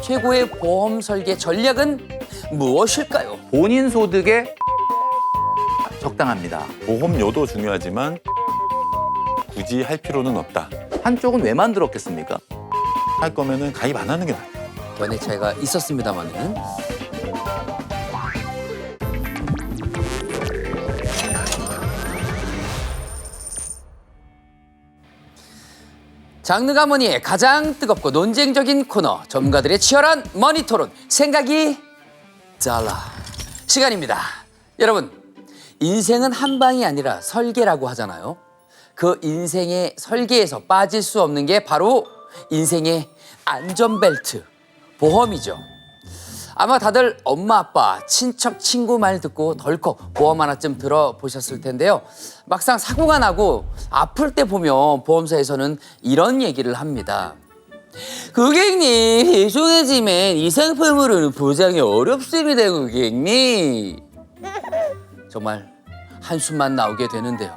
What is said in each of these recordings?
최고의 보험 설계 전략은 무엇일까요? 본인 소득에 적당합니다. 보험료도 중요하지만 굳이 할 필요는 없다. 한쪽은 왜 만들었겠습니까? 할 거면은 가입 안 하는 게 나아요. 견해 차이가 있었습니다만은 장르 가문의 가장 뜨겁고 논쟁적인 코너, 전문가들의 치열한 머니 토론, 생각이 달라 시간입니다. 여러분, 인생은 한 방이 아니라 설계라고 하잖아요. 그 인생의 설계에서 빠질 수 없는 게 바로 인생의 안전벨트, 보험이죠. 아마 다들 엄마, 아빠, 친척, 친구 말 듣고 덜컥 보험 하나쯤 들어보셨을 텐데요. 막상 사고가 나고 아플 때 보면 보험사에서는 이런 얘기를 합니다. 고객님, 죄송하지만 이 상품으로는 보장이 어렵습니다, 고객님. 정말 한숨만 나오게 되는데요.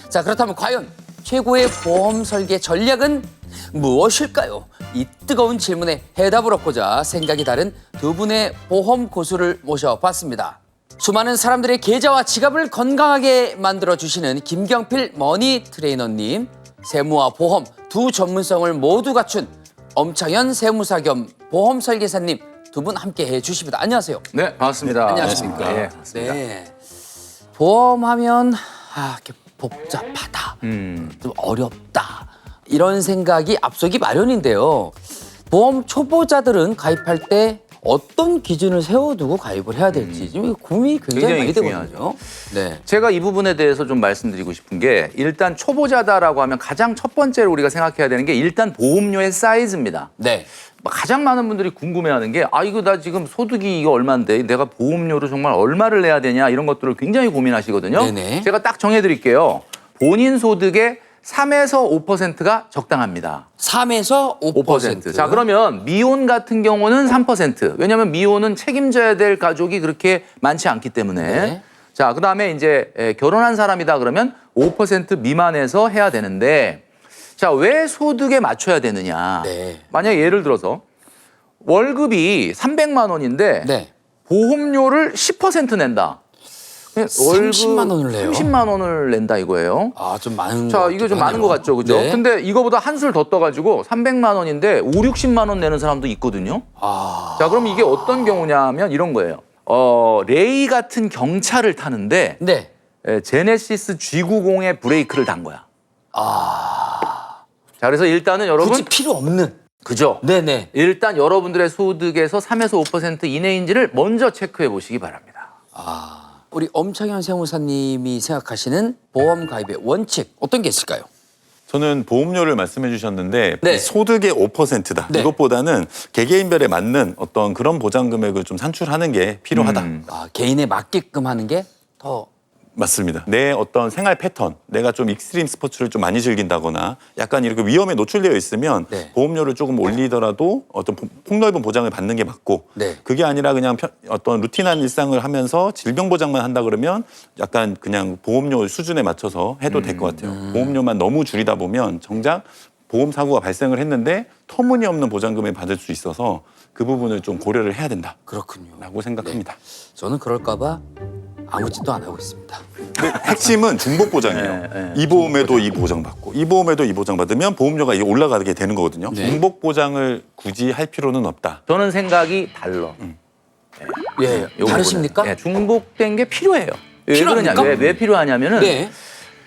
자, 그렇다면 과연 최고의 보험 설계 전략은 무엇일까요? 이 뜨거운 질문에 해답을 얻고자 생각이 다른 두 분의 보험 고수를 모셔봤습니다. 수많은 사람들의 계좌와 지갑을 건강하게 만들어주시는 김경필 머니 트레이너님, 세무와 보험 두 전문성을 모두 갖춘 엄창현 세무사 겸 보험 설계사님 두 분 함께 해주십니다. 안녕하세요. 네, 반갑습니다. 안녕하십니까. 예, 반갑습니다. 네. 보험하면 이렇게 복잡하다, 좀 어렵다 이런 생각이 앞서기 마련인데요. 보험 초보자들은 가입할 때 어떤 기준을 세워두고 가입을 해야 될지 지금 고민이 굉장히 많이 되거든요. 네. 제가 이 부분에 대해서 좀 말씀드리고 싶은 게 일단 초보자다라고 하면 가장 첫 번째로 우리가 생각해야 되는 게 일단 보험료의 사이즈입니다. 네. 가장 많은 분들이 궁금해하는 게 이거 나 지금 소득이 이거 얼마인데 내가 보험료로 정말 얼마를 내야 되냐 이런 것들을 굉장히 고민하시거든요. 네네. 제가 딱 정해드릴게요. 본인 소득의 3에서 5%가 적당합니다. 3에서 5%. 자, 그러면 미혼 같은 경우는 3%. 왜냐하면 미혼은 책임져야 될 가족이 그렇게 많지 않기 때문에. 네. 자, 그다음에 이제 결혼한 사람이다 그러면 5% 미만에서 해야 되는데 자, 왜 소득에 맞춰야 되느냐. 네. 만약에 예를 들어서 월급이 300만 원인데 네. 보험료를 10% 낸다. 30만 원을 내요? 30만 원을 낸다 이거예요. 좀 많은 자, 것 이거 좀 같기도 많은 것 하네요. 같죠, 그죠? 네. 근데 이거보다 한술 더 떠가지고 300만 원인데 5, 60만 원 내는 사람도 있거든요. 자, 그럼 이게 어떤 경우냐면 이런 거예요. 레이 같은 경차를 타는데 네. 제네시스 G90에 브레이크를 단 거야. 자, 그래서 일단은 여러분 굳이 필요 없는. 그죠? 네네. 일단 여러분들의 소득에서 3에서 5% 이내인지를 먼저 체크해 보시기 바랍니다. 우리 엄창현 세무사님이 생각하시는 보험 가입의 원칙 어떤 게 있을까요? 저는 보험료를 말씀해 주셨는데 네. 소득의 5%다. 네. 이것보다는 개개인별에 맞는 어떤 그런 보장 금액을 좀 산출하는 게 필요하다. 개인에 맞게끔 하는 게 더 맞습니다. 내 어떤 생활 패턴, 내가 좀 익스트림 스포츠를 좀 많이 즐긴다거나 약간 이렇게 위험에 노출되어 있으면 네. 보험료를 조금 올리더라도 어떤 폭넓은 보장을 받는 게 맞고 네. 그게 아니라 그냥 어떤 루틴한 일상을 하면서 질병 보장만 한다 그러면 약간 그냥 보험료 수준에 맞춰서 해도 될 것 같아요. 보험료만 너무 줄이다 보면 정작 보험 사고가 발생을 했는데 터무니없는 보장금을 받을 수 있어서 그 부분을 좀 고려를 해야 된다라고 그렇군요. 생각합니다. 저는 그럴까 봐 아무 짓도 안 하고 있습니다. 근데 핵심은 중복 보장이에요. 네, 이 보험에도 이 보장 받고 이 보험에도 이 보장 받으면 보험료가 이게 올라가게 되는 거거든요. 네. 중복 보장을 굳이 할 필요는 없다. 저는 생각이 달라. 예, 요거는. 다르십니까? 네, 중복된 게 필요해요. 왜 필요합니까? 그러냐? 왜 필요하냐면은 네.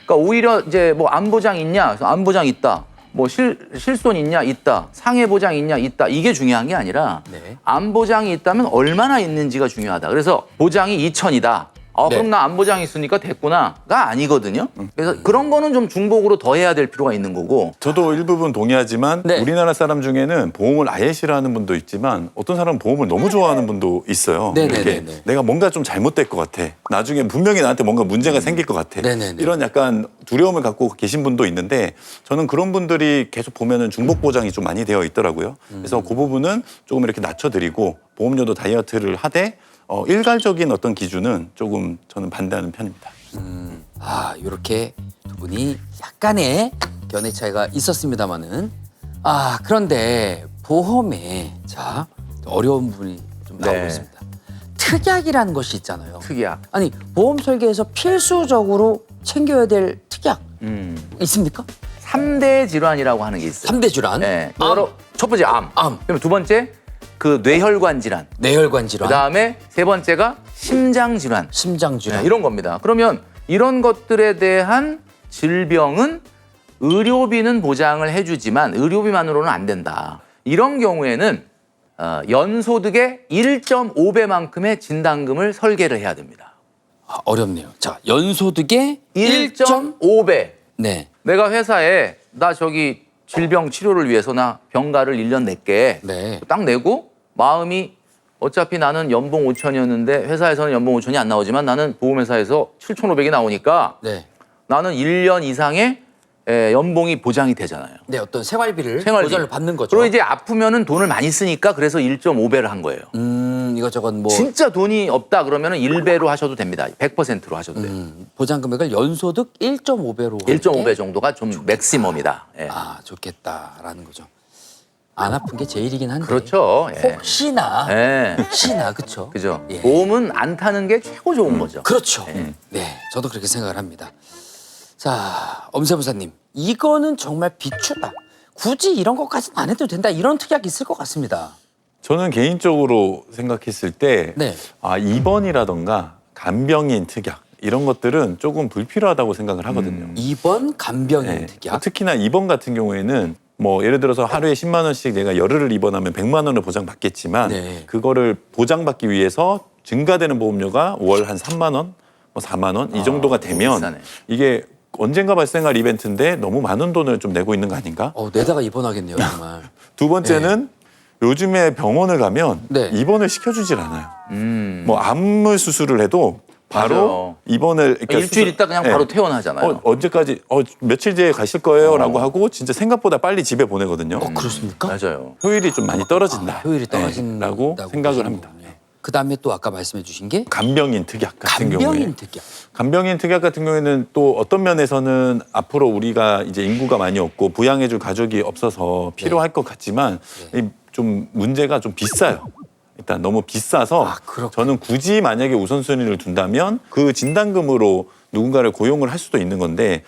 그러니까 오히려 이제 뭐 안보장 있냐? 그래서 안보장 있다. 뭐 실손 있냐? 있다. 상해 보장 있냐? 있다. 이게 중요한 게 아니라 네. 안보장이 있다면 얼마나 있는지가 중요하다. 그래서 보장이 2천이다. 네. 그럼 나 안보장이 있으니까 됐구나가 아니거든요. 그래서 그런 거는 좀 중복으로 더 해야 될 필요가 있는 거고. 저도 일부분 동의하지만 네. 우리나라 사람 중에는 보험을 아예 싫어하는 분도 있지만 어떤 사람은 보험을 너무 좋아하는 분도 있어요. 네네네네. 이렇게 내가 뭔가 좀 잘못될 것 같아. 나중에 분명히 나한테 뭔가 문제가 생길 것 같아. 네네네. 이런 약간 두려움을 갖고 계신 분도 있는데 저는 그런 분들이 계속 보면은 중복 보장이 좀 많이 되어 있더라고요. 그래서 그 부분은 조금 이렇게 낮춰드리고 보험료도 다이어트를 하되 일괄적인 어떤 기준은 조금 저는 반대하는 편입니다. 이렇게 두 분이 약간의 견해 차이가 있었습니다만은 그런데 보험에 어려운 부분이 좀 나오고 네. 있습니다. 특약이라는 것이 있잖아요. 특이야. 아니 보험 설계에서 필수적으로 챙겨야 될 특약 있습니까? 3대 질환이라고 하는 게 있어요. 3대 질환. 네. 암, 첫 번째 암. 암. 그럼 두 번째 그 뇌혈관 질환. 뇌혈관 질환, 그다음에 세 번째가 심장 질환. 심장 질환. 네, 이런 겁니다. 그러면 이런 것들에 대한 질병은 의료비는 보장을 해주지만 의료비만으로는 안 된다. 이런 경우에는 연소득의 1.5배만큼의 진단금을 설계를 해야 됩니다. 아, 어렵네요. 자, 연소득의 1.5배. 네. 내가 회사에 나 저기 질병 치료를 위해서 나 병가를 1년 낼게. 네. 딱 내고 마음이 어차피 나는 연봉 5천이었는데 회사에서는 연봉 5천이 안 나오지만 나는 보험회사에서 7,500이 나오니까 네. 나는 1년 이상의 연봉이 보장이 되잖아요. 네, 어떤 생활비를 생활비. 보장을 받는 거죠. 그리고 이제 아프면은 돈을 많이 쓰니까 그래서 1.5배를 한 거예요. 이것저것 뭐 진짜 돈이 없다 그러면은 1배로 하셔도 됩니다. 100%로 하셔도 돼요. 보장 금액을 연소득 1.5배로 1.5배 정도가 좀 맥시멈이다. 예. 아, 좋겠다라는 거죠. 안 아픈 게 제일이긴 한데. 그렇죠. 예. 혹시나 예. 혹시나 그렇죠. 그죠. 예. 보험은 안 타는 게 최고 좋은 거죠. 그렇죠. 네, 저도 그렇게 생각을 합니다. 자, 엄세부사님, 이거는 정말 비추다. 굳이 이런 것까지는 안 해도 된다. 이런 특약이 있을 것 같습니다. 저는 개인적으로 생각했을 때 네. 입원이라던가 간병인 특약 이런 것들은 조금 불필요하다고 생각을 하거든요. 2번 간병인 네. 특약. 특히나 입원 같은 경우에는 뭐 예를 들어서 하루에 10만 원씩 내가 열흘을 입원하면 100만 원을 보장받겠지만 네. 그거를 보장받기 위해서 증가되는 보험료가 월 한 3만 원, 뭐 4만 원 이 정도가 되면 비싸네. 이게 언젠가 발생할 이벤트인데 너무 많은 돈을 좀 내고 있는 거 아닌가? 내다가 입원하겠네요, 정말. 두 번째는 요즘에 병원을 가면 네. 입원을 시켜주질 않아요. 뭐 암 수술을 해도 바로 맞아요. 입원을 그러니까 일주일 있다 그냥 네. 바로 퇴원하잖아요. 언제까지 며칠 뒤에 가실 거예요라고 하고 진짜 생각보다 빨리 집에 보내거든요. 그렇습니까? 맞아요. 효율이 좀 많이 떨어진다. 효율이 떨어진다고 라고 생각을 합니다. 그다음에 또 아까 말씀해 주신 게 간병인 특약 같은 경우에 간병인 특약. 간병인 특약 같은 경우에는 또 어떤 면에서는 앞으로 우리가 이제 인구가 많이 없고 부양해줄 가족이 없어서 필요할 것 같지만 좀 문제가 좀 비싸요. 일단 너무 비싸서 그렇군요. 저는 굳이 만약에 우선순위를 둔다면 그 진단금으로 누군가를 고용을 할 수도 있는 건데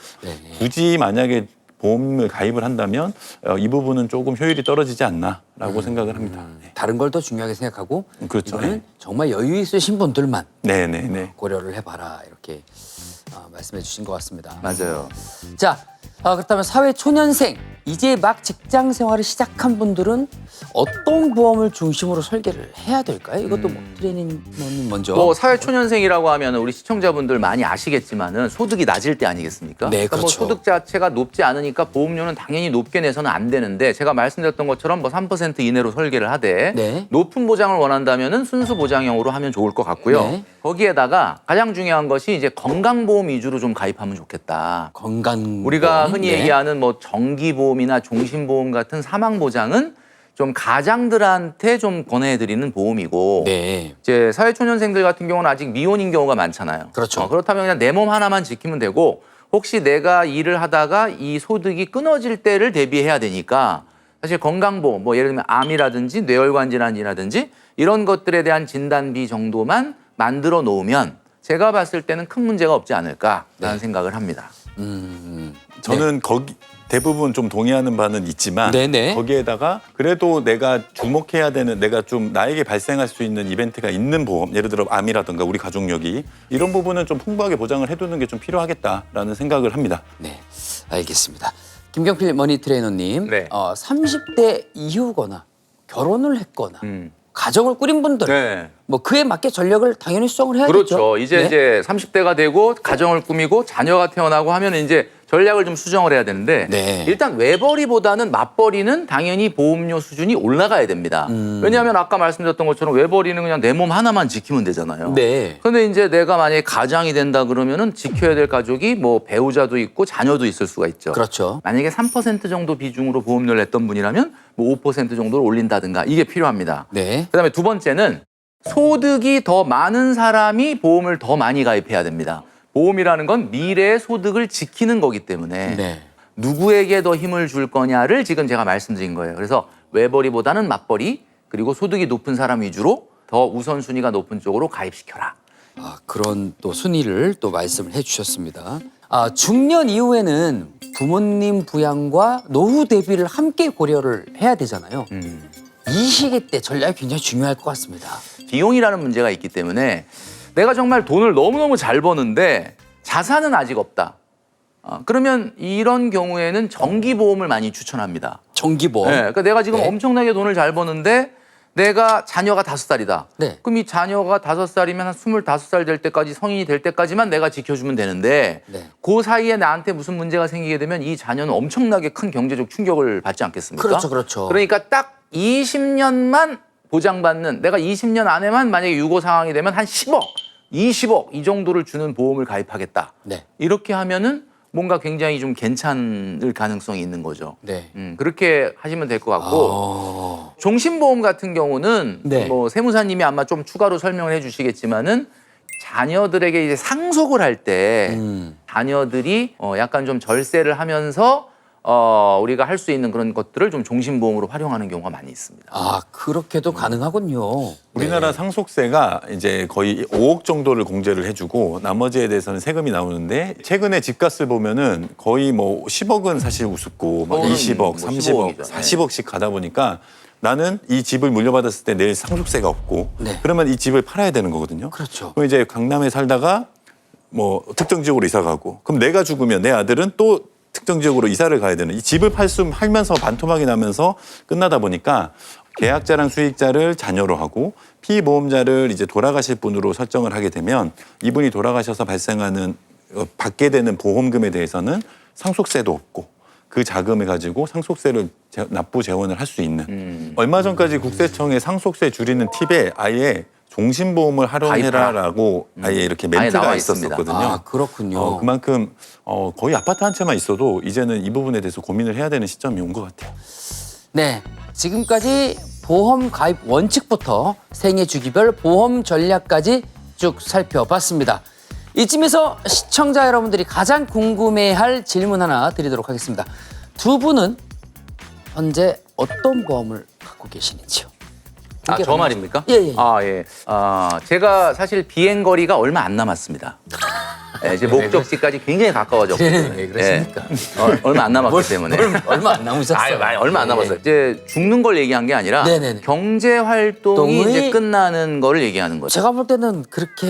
굳이 만약에 보험을 가입을 한다면 이 부분은 조금 효율이 떨어지지 않나라고 생각을 합니다. 네. 다른 걸 더 중요하게 생각하고 그렇죠. 이거는 네. 정말 여유 있으신 분들만 네네네. 고려를 해봐라 이렇게 말씀해 주신 것 같습니다. 맞아요. 자, 그렇다면 사회 초년생 이제 막 직장 생활을 시작한 분들은 어떤 보험을 중심으로 설계를 해야 될까요? 이것도 뭐 트레이닝님 먼저. 뭐 사회초년생이라고 하면 우리 시청자분들 많이 아시겠지만은 소득이 낮을 때 아니겠습니까? 네, 그러니까 뭐 그렇죠. 소득 자체가 높지 않으니까 보험료는 당연히 높게 내서는 안 되는데 제가 말씀드렸던 것처럼 뭐 3% 이내로 설계를 하되 네. 높은 보장을 원한다면은 순수 보장형으로 하면 좋을 것 같고요. 네. 거기에다가 가장 중요한 것이 이제 건강보험 위주로 좀 가입하면 좋겠다. 건강 우리가 보험. 흔히 네. 얘기하는 뭐 정기보험이나 종신보험 같은 사망보장은 좀 가장들한테 좀 권해드리는 보험이고 네. 이제 사회초년생들 같은 경우는 아직 미혼인 경우가 많잖아요. 그렇죠. 그렇다면 그냥 내 몸 하나만 지키면 되고 혹시 내가 일을 하다가 이 소득이 끊어질 때를 대비해야 되니까 사실 건강보험 뭐 예를 들면 암이라든지 뇌혈관 질환이라든지 이런 것들에 대한 진단비 정도만 만들어 놓으면 제가 봤을 때는 큰 문제가 없지 않을까라는 생각을 합니다. 저는 거기 대부분 좀 동의하는 바는 있지만 네네. 거기에다가 그래도 내가 주목해야 되는 내가 좀 나에게 발생할 수 있는 이벤트가 있는 보험 예를 들어 암이라든가 우리 가족력이 이런 부분은 좀 풍부하게 보장을 해두는 게 좀 필요하겠다라는 생각을 합니다. 네, 알겠습니다. 김경필 머니 트레이너님, 네. 30대 이후거나 결혼을 했거나 가정을 꾸린 분들, 네. 뭐 그에 맞게 전략을 당연히 수정을 해야겠죠. 그렇죠. 이제 네? 이제 30대가 되고 가정을 꾸미고 자녀가 태어나고 하면 이제 전략을 좀 수정을 해야 되는데 네. 일단 외벌이보다는 맞벌이는 당연히 보험료 수준이 올라가야 됩니다. 왜냐하면 아까 말씀드렸던 것처럼 외벌이는 그냥 내 몸 하나만 지키면 되잖아요. 네. 근데 이제 내가 만약에 가장이 된다 그러면은 지켜야 될 가족이 뭐 배우자도 있고 자녀도 있을 수가 있죠. 그렇죠. 만약에 3% 정도 비중으로 보험료를 냈던 분이라면 뭐 5% 정도를 올린다든가 이게 필요합니다. 네. 그다음에 두 번째는 소득이 더 많은 사람이 보험을 더 많이 가입해야 됩니다. 보험이라는 건 미래의 소득을 지키는 거기 때문에 네. 누구에게 더 힘을 줄 거냐를 지금 제가 말씀드린 거예요. 그래서 외벌이보다는 맞벌이, 그리고 소득이 높은 사람 위주로 더 우선순위가 높은 쪽으로 가입시켜라. 그런 또 순위를 또 말씀을 해주셨습니다. 중년 이후에는 부모님 부양과 노후 대비를 함께 고려를 해야 되잖아요. 이 시기 때 전략이 굉장히 중요할 것 같습니다. 비용이라는 문제가 있기 때문에 내가 정말 돈을 너무너무 잘 버는데 자산은 아직 없다. 그러면 이런 경우에는 정기보험을 많이 추천합니다. 정기보험. 네, 그러니까 내가 지금 네. 엄청나게 돈을 잘 버는데 내가 자녀가 5살이다. 네. 그럼 이 자녀가 5살이면 한 25살 될 때까지 성인이 될 때까지만 내가 지켜주면 되는데 네. 그 사이에 나한테 무슨 문제가 생기게 되면 이 자녀는 엄청나게 큰 경제적 충격을 받지 않겠습니까? 그렇죠, 그렇죠. 그러니까 딱 20년만 보장받는 내가 20년 안에만 만약에 유고 상황이 되면 한 10억, 20억 이 정도를 주는 보험을 가입하겠다. 네. 이렇게 하면은 뭔가 굉장히 좀 괜찮을 가능성이 있는 거죠. 네. 그렇게 하시면 될 것 같고 종신보험 같은 경우는 네. 뭐 세무사님이 아마 좀 추가로 설명을 해주시겠지만은 자녀들에게 이제 상속을 할 때 자녀들이 약간 좀 절세를 하면서 우리가 할 수 있는 그런 것들을 좀 종신보험으로 활용하는 경우가 많이 있습니다. 그렇게도 가능하군요. 우리나라 네. 상속세가 이제 거의 5억 정도를 공제를 해주고 나머지에 대해서는 세금이 나오는데 최근에 집값을 보면은 거의 뭐 10억은 사실 우습고 막 그거는 20억, 뭐 30억, 15억이죠. 40억씩 가다 보니까 나는 이 집을 물려받았을 때 내일 상속세가 없고 네. 그러면 이 집을 팔아야 되는 거거든요. 그렇죠. 그럼 이제 강남에 살다가 뭐 특정 지역으로 이사 가고 그럼 내가 죽으면 내 아들은 또 특정 지역으로 이사를 가야 되는 이 집을 팔면서 반토막이 나면서 끝나다 보니까 계약자랑 수익자를 자녀로 하고 피보험자를 이제 돌아가실 분으로 설정을 하게 되면 이분이 돌아가셔서 발생하는 받게 되는 보험금에 대해서는 상속세도 없고 그 자금을 가지고 상속세를 납부 재원을 할 수 있는 얼마 전까지 국세청에 상속세 줄이는 팁에 아예 종신보험을 활용해라라고 아예 이렇게 멘트가 나와 있습니다. 있었었거든요. 그렇군요. 그만큼 거의 아파트 한 채만 있어도 이제는 이 부분에 대해서 고민을 해야 되는 시점이 온 것 같아요. 네, 지금까지 보험 가입 원칙부터 생애 주기별 보험 전략까지 쭉 살펴봤습니다. 이쯤에서 시청자 여러분들이 가장 궁금해할 질문 하나 드리도록 하겠습니다. 두 분은 현재 어떤 보험을 갖고 계시는지요? 저 말입니까? 예, 예. 예. 제가 사실 비행 거리가 얼마 안 남았습니다. 네, 이제 목적지까지 굉장히 가까워졌거든요. 왜 그러십니까? 얼마 안 남았기 때문에. 얼마 안 남으셨어요. 얼마 안 남았어요. 이제 죽는 걸 얘기한 게 아니라 네네네. 경제 활동이 이제 끝나는 거를 얘기하는 거죠. 제가 볼 때는 그렇게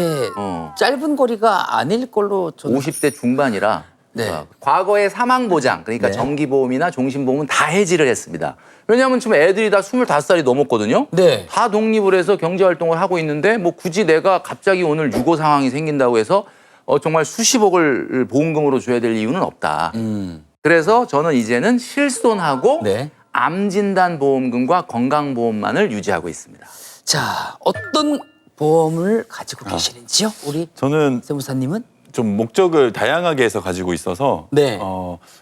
짧은 거리가 아닐 걸로 저는 50대 중반이라 네. 과거의 사망 보장 그러니까 네. 정기보험이나 종신보험은 다 해지를 했습니다. 왜냐하면 지금 애들이 다 25살이 넘었거든요. 네. 다 독립을 해서 경제 활동을 하고 있는데 뭐 굳이 내가 갑자기 오늘 유고 상황이 생긴다고 해서 정말 수십억을 보험금으로 줘야 될 이유는 없다. 그래서 저는 이제는 실손하고 네. 암 진단 보험금과 건강보험만을 유지하고 있습니다. 자, 어떤 보험을 가지고 계시는지요? 우리 저는 세무사님은? 좀 목적을 다양하게 해서 가지고 있어서 네.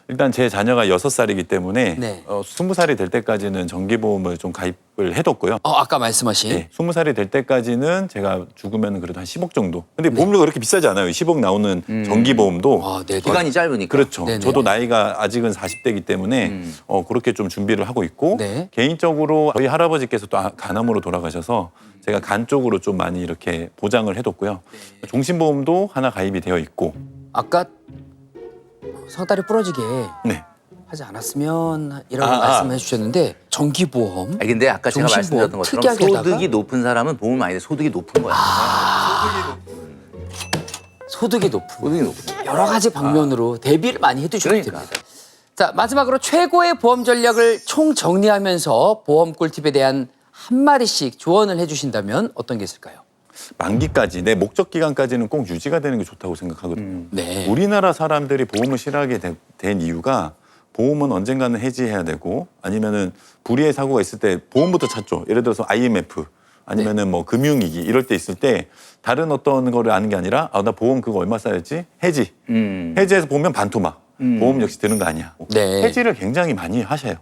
일단 제 자녀가 6살이기 때문에 네. 20살이 될 때까지는 정기보험을 좀 가입을 해뒀고요. 아까 말씀하신 네, 20살이 될 때까지는 제가 죽으면 그래도 한 10억 정도. 근데 보험료가 그렇게 비싸지 않아요. 10억 나오는 정기보험도. 네. 기간이 짧으니까. 그렇죠. 네네. 저도 나이가 아직은 40대이기 때문에 그렇게 좀 준비를 하고 있고 네. 개인적으로 저희 할아버지께서 또 간암으로 돌아가셔서 제가 간 쪽으로 좀 많이 이렇게 보장을 해뒀고요. 종신보험도 하나 가입이 되어 있고. 아까 상다리 부러지게 네. 하지 않았으면 이라고 말씀해 주셨는데 정기보험 근데 아까 제가 종신보험 말씀드렸던 것처럼 특이하게다가 소득이 높은 사람은 보험 아닌데 소득이 높은 거야. 소득이 높은 소득이 높은. 여러 가지 방면으로 대비를 많이 해두셔도 그러니까. 됩니다. 자, 마지막으로 최고의 보험 전략을 총 정리하면서 보험 꿀팁에 대한 한마디씩 조언을 해주신다면 어떤 게 있을까요? 만기까지 내 목적 기간까지는 꼭 유지가 되는 게 좋다고 생각하거든요. 네. 우리나라 사람들이 보험을 싫어하게 된 이유가 보험은 언젠가는 해지해야 되고 아니면은 불의의 사고가 있을 때 보험부터 찾죠. 예를 들어서 IMF 아니면은 뭐 금융위기 이럴 때 있을 때 다른 어떤 거를 아는 게 아니라 나 보험 그거 얼마 쌓였지? 해지. 해지해서 보면 반토막. 보험 역시 드는 거 아니야. 네. 해지를 굉장히 많이 하셔요.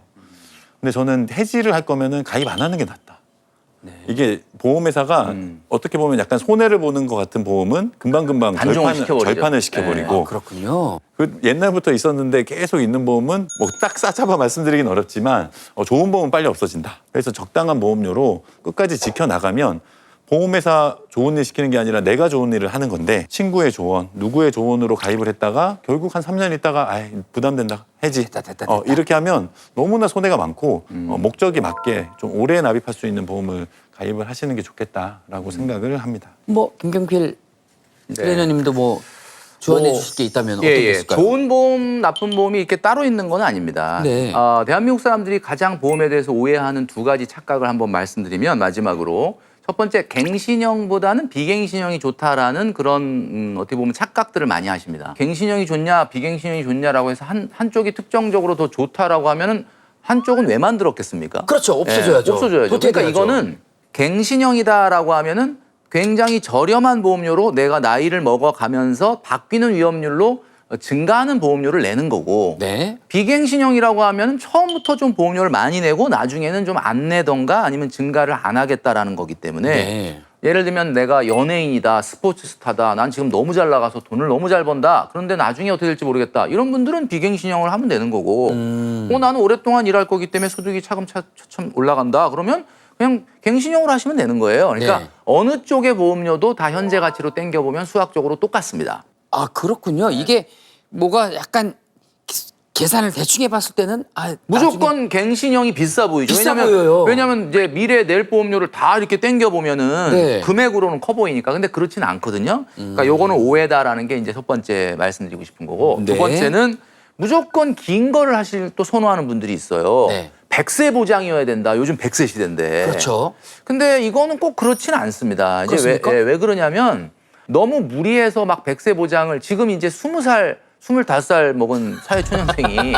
근데 저는 해지를 할 거면은 가입 안 하는 게 낫다. 이게 보험회사가 어떻게 보면 약간 손해를 보는 것 같은 보험은 금방금방 단종을 시켜버리죠. 절판을 시켜버리고 그렇군요. 그 옛날부터 있었는데 계속 있는 보험은 뭐 딱 싸잡아 말씀드리긴 어렵지만 좋은 보험은 빨리 없어진다. 그래서 적당한 보험료로 끝까지 지켜나가면 보험회사 좋은 일 시키는 게 아니라 내가 좋은 일을 하는 건데 친구의 조언, 누구의 조언으로 가입을 했다가 결국 한 3년 있다가 아이 부담된다, 해지. 됐다. 이렇게 하면 너무나 손해가 많고 목적이 맞게 좀 오래 납입할 수 있는 보험을 가입을 하시는 게 좋겠다라고 생각을 합니다. 뭐 김경필 트레이너님도 뭐 조언해 주실 게 있다면 어떤 게 있을까요? 좋은 보험, 나쁜 보험이 이렇게 따로 있는 건 아닙니다. 네. 대한민국 사람들이 가장 보험에 대해서 오해하는 두 가지 착각을 한번 말씀드리면 마지막으로 첫 번째 갱신형보다는 비갱신형이 좋다라는 그런 어떻게 보면 착각들을 많이 하십니다. 갱신형이 좋냐 비갱신형이 좋냐라고 해서 한쪽이 특정적으로 더 좋다라고 하면은 한쪽은 왜 만들었겠습니까? 그렇죠. 없어져야죠. 없어져야죠. 그러니까 도태돼야죠. 이거는 갱신형이다라고 하면은 굉장히 저렴한 보험료로 내가 나이를 먹어가면서 바뀌는 위험률로 증가하는 보험료를 내는 거고 네. 비갱신형이라고 하면 처음부터 좀 보험료를 많이 내고 나중에는 좀 안 내던가 아니면 증가를 안 하겠다라는 거기 때문에 네. 예를 들면 내가 연예인이다, 스포츠 스타다, 난 지금 너무 잘 나가서 돈을 너무 잘 번다. 그런데 나중에 어떻게 될지 모르겠다. 이런 분들은 비갱신형을 하면 되는 거고 나는 오랫동안 일할 거기 때문에 소득이 차츰 올라간다. 그러면 그냥 갱신형으로 하시면 되는 거예요. 그러니까 네. 어느 쪽의 보험료도 다 현재 가치로 땡겨보면 수학적으로 똑같습니다. 아 그렇군요. 이게 뭐가 약간 계산을 대충 해봤을 때는 무조건 갱신형이 비싸 보이죠. 비싸 보여요. 왜냐면 이제 미래에 낼 보험료를 다 이렇게 땡겨 보면은 네. 금액으로는 커 보이니까. 근데 그렇지는 않거든요. 그러니까 요거는 오해다라는 게 이제 첫 번째 말씀드리고 싶은 거고. 네. 두 번째는 무조건 긴 거를 또 선호하는 분들이 있어요. 네. 100세 보장이어야 된다. 요즘 100세 시대인데. 그렇죠. 근데 이거는 꼭 그렇지는 않습니다. 이제 그렇습니까? 왜 그러냐면 너무 무리해서 막 100세 보장을 지금 이제 20살, 25살 먹은 사회초년생이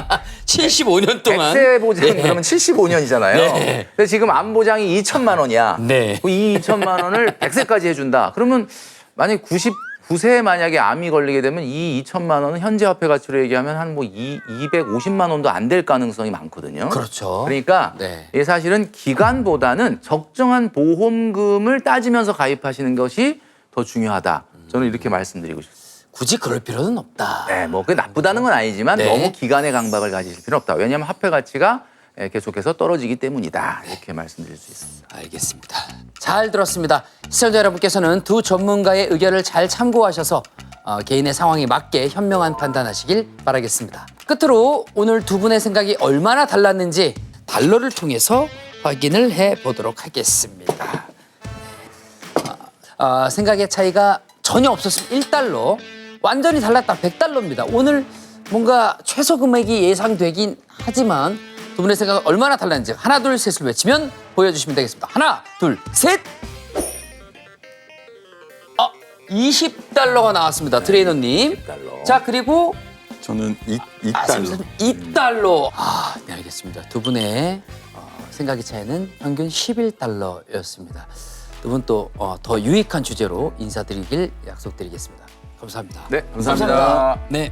75년 동안 100세 보장 네. 그러면 75년이잖아요. 네. 근데 지금 암 보장이 2천만 원이야. 네. 이 2천만 원을 100세까지 해준다. 그러면 만약 99세에 만약에 암이 걸리게 되면 이 2천만 원은 현재 화폐 가치로 얘기하면 한 뭐 250만 원도 안 될 가능성이 많거든요. 그렇죠. 그러니까 네. 이게 사실은 기간보다는 적정한 보험금을 따지면서 가입하시는 것이 더 중요하다. 저는 이렇게 말씀드리고 싶습니다. 굳이 그럴 필요는 없다. 네, 뭐 그게 나쁘다는 건 아니지만 네. 너무 기간의 강박을 가지실 필요는 없다. 왜냐하면 화폐 가치가 계속해서 떨어지기 때문이다. 이렇게 말씀드릴 수 있습니다. 알겠습니다. 잘 들었습니다. 시청자 여러분께서는 두 전문가의 의견을 잘 참고하셔서 개인의 상황에 맞게 현명한 판단하시길 바라겠습니다. 끝으로 오늘 두 분의 생각이 얼마나 달랐는지 달러를 통해서 확인을 해보도록 하겠습니다. 생각의 차이가 전혀 없었으면 1달러, 완전히 달랐다 100달러입니다. 오늘 뭔가 최소 금액이 예상되긴 하지만 두 분의 생각은 얼마나 달랐는지 하나 둘 셋을 외치면 보여주시면 되겠습니다. 하나 둘 셋. 20달러가 나왔습니다. 트레이너님. 20달러. 자 그리고 저는 2달러. 2달러. 네 알겠습니다. 두 분의 생각의 차이는 평균 11달러였습니다. 두 분 또 더 유익한 주제로 인사드리길 약속드리겠습니다. 감사합니다. 네, 감사합니다. 네.